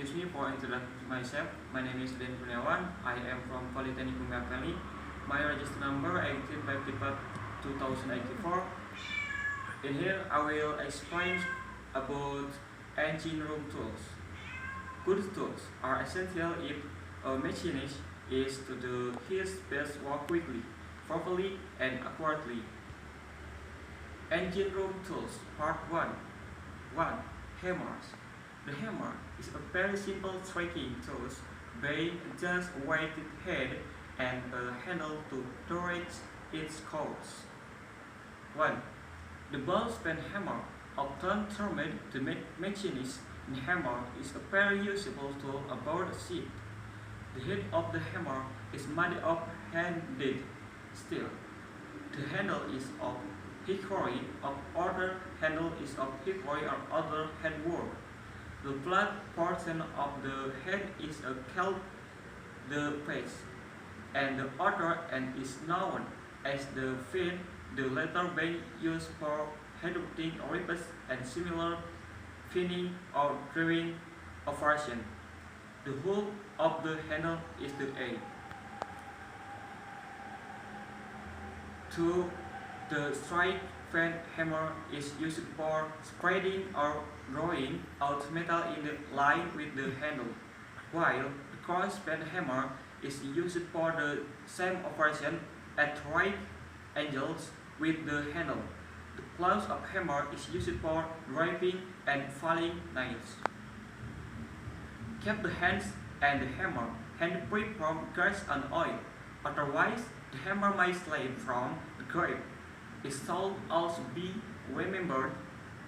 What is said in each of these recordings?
Excuse me for introducing myself. My name is Den Kurniawan. I am from Polytechnic Umiapeli. My register number 18/2084. In here, I will explain about engine room tools. Good tools are essential if a machinist is to do his best work quickly, properly, and accurately. Engine room tools, Part 1. 1. Hammers. The hammer is a very simple striking tool being just a weighted head and a handle to direct its course. 1. The ball pen hammer, often termed the machinist hammer, is a very useful tool aboard a ship. The head of the hammer is made of handed steel. The handle is of hickory, or other handle is of hickory or other handwork. The flat portion of the head is called the face, and the other end is known as the fin, the latter being used for headrunning rivets and similar finning or driving operation. The hull of the handle is the A. 2. The strike fan hammer is used for spreading or drawing out metal in the line with the handle, while the cross fan hammer is used for the same operation at right angles with the handle. The claws of hammer is used for driving and filing nails. Keep the hands and the hammer hand-free from grease and oil, otherwise the hammer may slip from the grip. It should also be remembered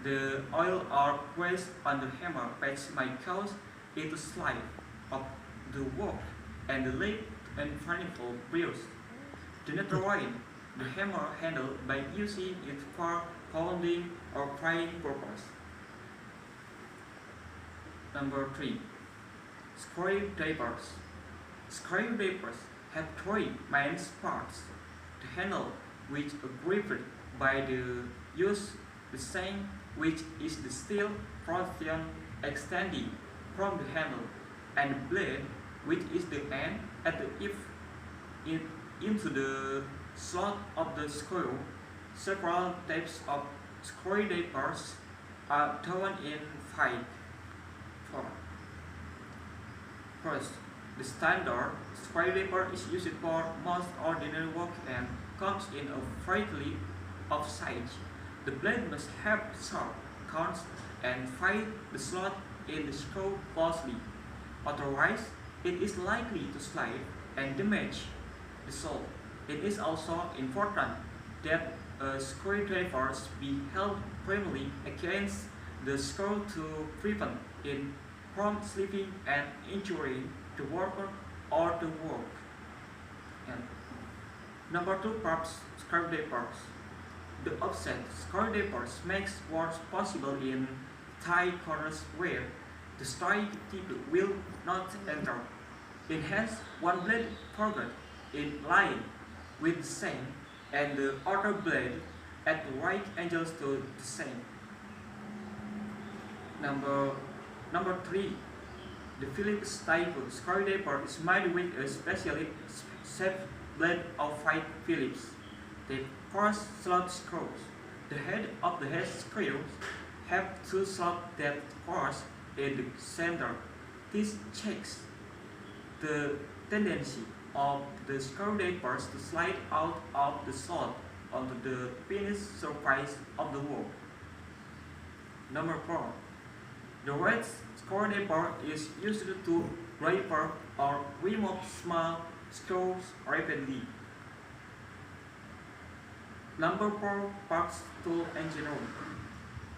the oil or grease on the hammer patch may cause it to slide off the work and lead to inflammable bruise. Do not ruin the hammer handle by using it for pounding or prying purpose. Number 3. Screwdrivers. Screwdrivers have three main parts. The handle, which is gripped by the use the same, which is the steel portion extending from the handle, and the blade, which is the end at the into the slot of the screw. Several types of screwdrivers are thrown in 5 forms. First, the standard screwdriver is used for most ordinary work and comes in a variety of sizes. The blade must have sharp corners and fit the slot in the screw closely. Otherwise, it is likely to slide and damage the sole. It is also important that a screwdriver be held firmly against the screw to prevent it from slipping and injuring the worker or the work. And number 2, perhaps screwdrivers. The offset screwdrivers makes work possible in tight corners where the strike tip will not enter. It has one blade forward in line with the same and the other blade at right angles to the same. Number 3. The Phillips type screwdriver is made with a specially shaped blade of 5 Phillips. The first slot screws. The head of the head screws have 2 slots that cross in the center. This checks the tendency of the screwdrivers to slide out of the slot onto the finished surface of the work. Number 4. The red screwdriver is used to repair or remove small screws rapidly. Number 4. Parts tool engine room.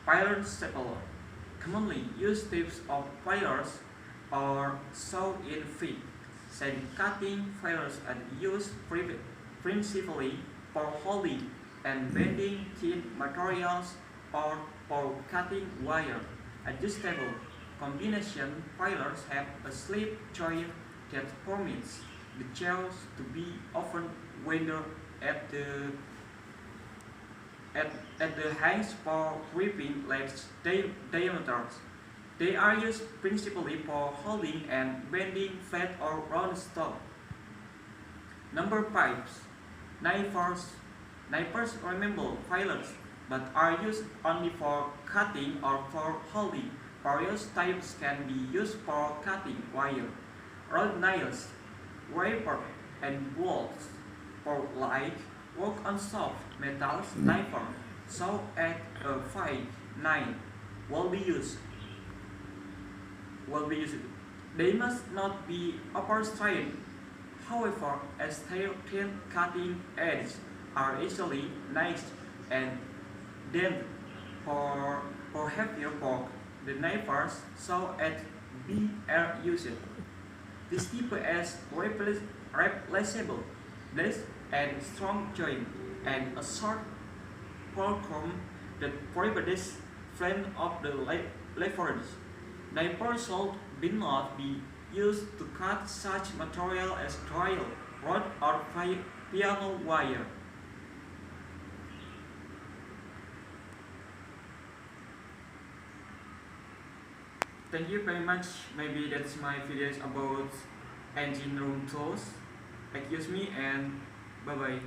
Pilot stapler. Commonly used types of pliers are saw in feet. Sand cutting pliers are used principally for holding and bending thin materials or for cutting wire. Adjustable combination pliers have a slip joint that permits the jaws to be often wider at the hands for gripping less diameters. They are used principally for holding and bending flat or round stock. Number 5. Knifers. Knifers resemble filers but are used only for cutting or for holding. Various types can be used for cutting wire, rod nails, wafer, and bolts. For like work on soft metals, knifer, saw at a fine 9 will be used. Will be used. They must not be upper straight. However, as their thin cutting edges are easily niced and then for heavier work, the knifers saw at B are used. This type is replaceable, less and strong joint, and a short fulcrum that provides front of the leverage. Knifers should not be used to cut such material as drill, rod, or piano wire. Thank you very much. Maybe that's my videos about engine room tools. Excuse me and bye bye.